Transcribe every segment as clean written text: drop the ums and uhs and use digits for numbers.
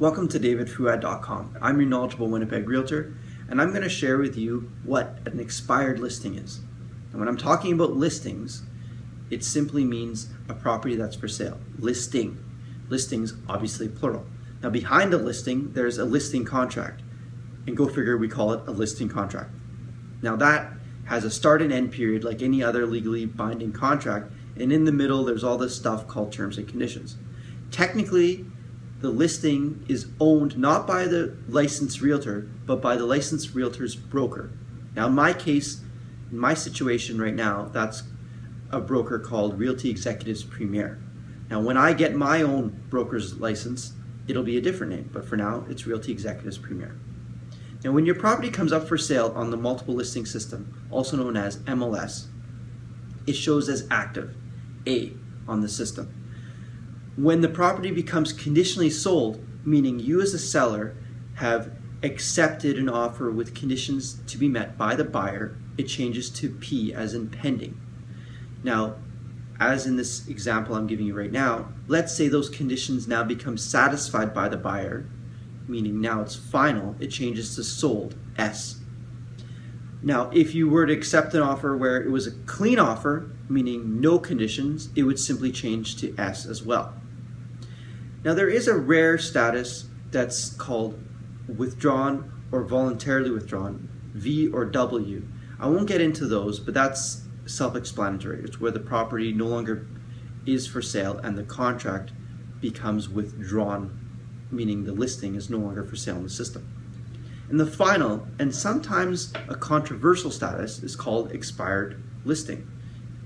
Welcome to davidfouad.com. I'm your knowledgeable Winnipeg realtor, and I'm going to share with you what an expired listing is. And when I'm talking about listings, it simply means a property that's for sale. Listing. Listings, obviously plural. Now behind a listing, there's a listing contract. And go figure, we call it a listing contract. Now that has a start and end period like any other legally binding contract, and in the middle there's all this stuff called terms and conditions. Technically, the listing is owned not by the licensed realtor, but by the licensed realtor's broker. Now in my case, in my situation right now, that's a broker called Realty Executives Premier. Now when I get my own broker's license, it'll be a different name, but for now it's Realty Executives Premier. Now when your property comes up for sale on the multiple listing system, also known as MLS, it shows as active, A, on the system. When the property becomes conditionally sold, meaning you as a seller have accepted an offer with conditions to be met by the buyer, it changes to P, as in pending. Now, as in this example I'm giving you right now, let's say those conditions now become satisfied by the buyer, meaning now it's final, it changes to sold, S. Now, if you were to accept an offer where it was a clean offer, meaning no conditions, it would simply change to S as well. Now there is a rare status that's called withdrawn or voluntarily withdrawn, V or W. I won't get into those, but that's self-explanatory. It's where the property no longer is for sale and the contract becomes withdrawn, meaning the listing is no longer for sale in the system. And the final, and sometimes a controversial status, is called expired listing.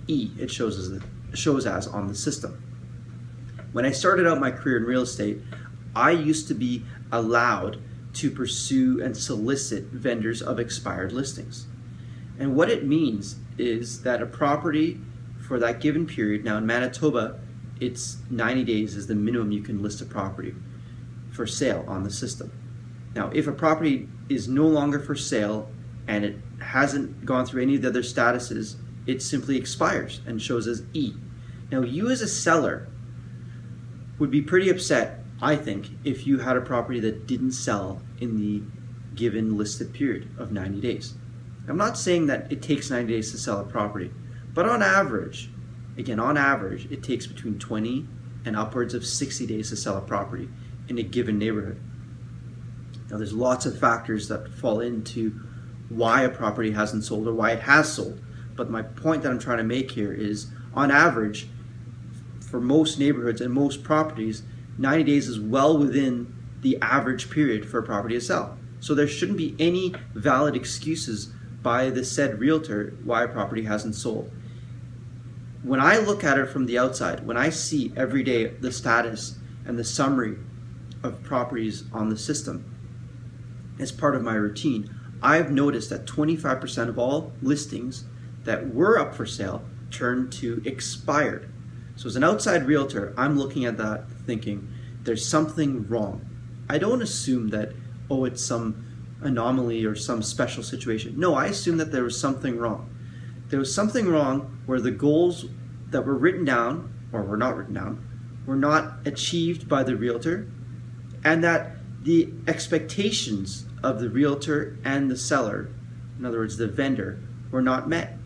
E, it shows as on the system. When I started out my career in real estate, I used to be allowed to pursue and solicit vendors of expired listings. And what it means is that a property for that given period, now in Manitoba, it's 90 days is the minimum you can list a property for sale on the system. Now, if a property is no longer for sale and it hasn't gone through any of the other statuses, it simply expires and shows as E. Now, you as a seller would be pretty upset, I think, if you had a property that didn't sell in the given listed period of 90 days. I'm not saying that it takes 90 days to sell a property, but on average, again, on average, it takes between 20 and upwards of 60 days to sell a property in a given neighborhood. Now, there's lots of factors that fall into why a property hasn't sold or why it has sold, but my point that I'm trying to make here is, on average, for most neighborhoods and most properties, 90 days is well within the average period for a property to sell. So there shouldn't be any valid excuses by the said realtor why a property hasn't sold. When I look at it from the outside, when I see every day the status and the summary of properties on the system as part of my routine, I've noticed that 25% of all listings that were up for sale turned to expired. So as an outside realtor, I'm looking at that thinking, there's something wrong. I don't assume that, oh, it's some anomaly or some special situation. No, I assume that there was something wrong. There was something wrong where the goals that were written down, or were not written down, were not achieved by the realtor, and that the expectations of the realtor and the seller, in other words, the vendor, were not met.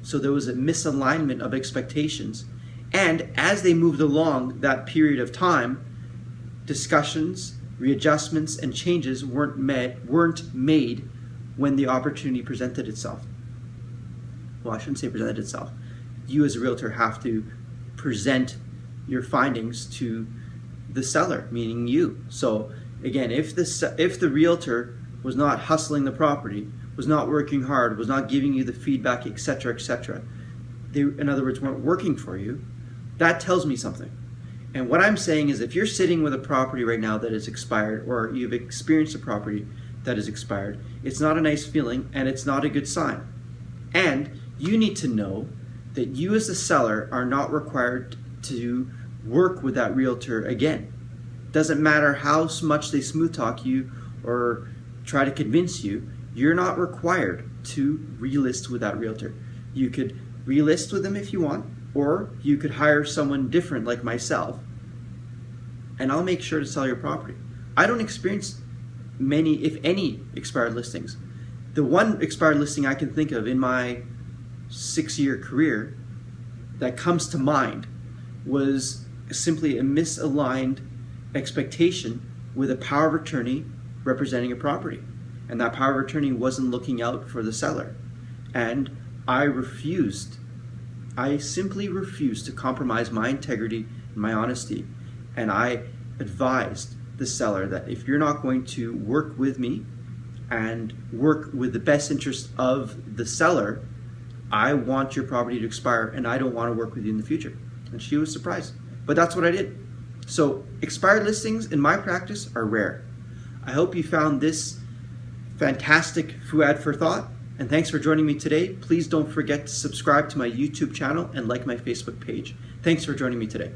So there was a misalignment of expectations. And as they moved along that period of time, discussions, readjustments, and changes weren't made when the opportunity presented itself. Well, I shouldn't say presented itself. You as a realtor have to present your findings to the seller, meaning you. So again, if the realtor was not hustling the property, was not working hard, was not giving you the feedback, etc., etc., they, in other words, weren't working for you, that tells me something. And what I'm saying is, if you're sitting with a property right now that is expired, or you've experienced a property that is expired, it's not a nice feeling and it's not a good sign. And you need to know that you as the seller are not required to work with that realtor again. Doesn't matter how much they smooth talk you or try to convince you, you're not required to relist with that realtor. You could relist with them if you want, or you could hire someone different like myself, and I'll make sure to sell your property. I don't experience many, if any, expired listings. The one expired listing I can think of in my 6-year career that comes to mind was simply a misaligned expectation with a power of attorney representing a property. And that power of attorney wasn't looking out for the seller. And I simply refused to compromise my integrity and my honesty. And I advised the seller that if you're not going to work with me and work with the best interest of the seller, I want your property to expire and I don't want to work with you in the future. And she was surprised. But that's what I did. So expired listings in my practice are rare. I hope you found this fantastic Fouad for thought, and thanks for joining me today. Please don't forget to subscribe to my YouTube channel and like my Facebook page. Thanks for joining me today.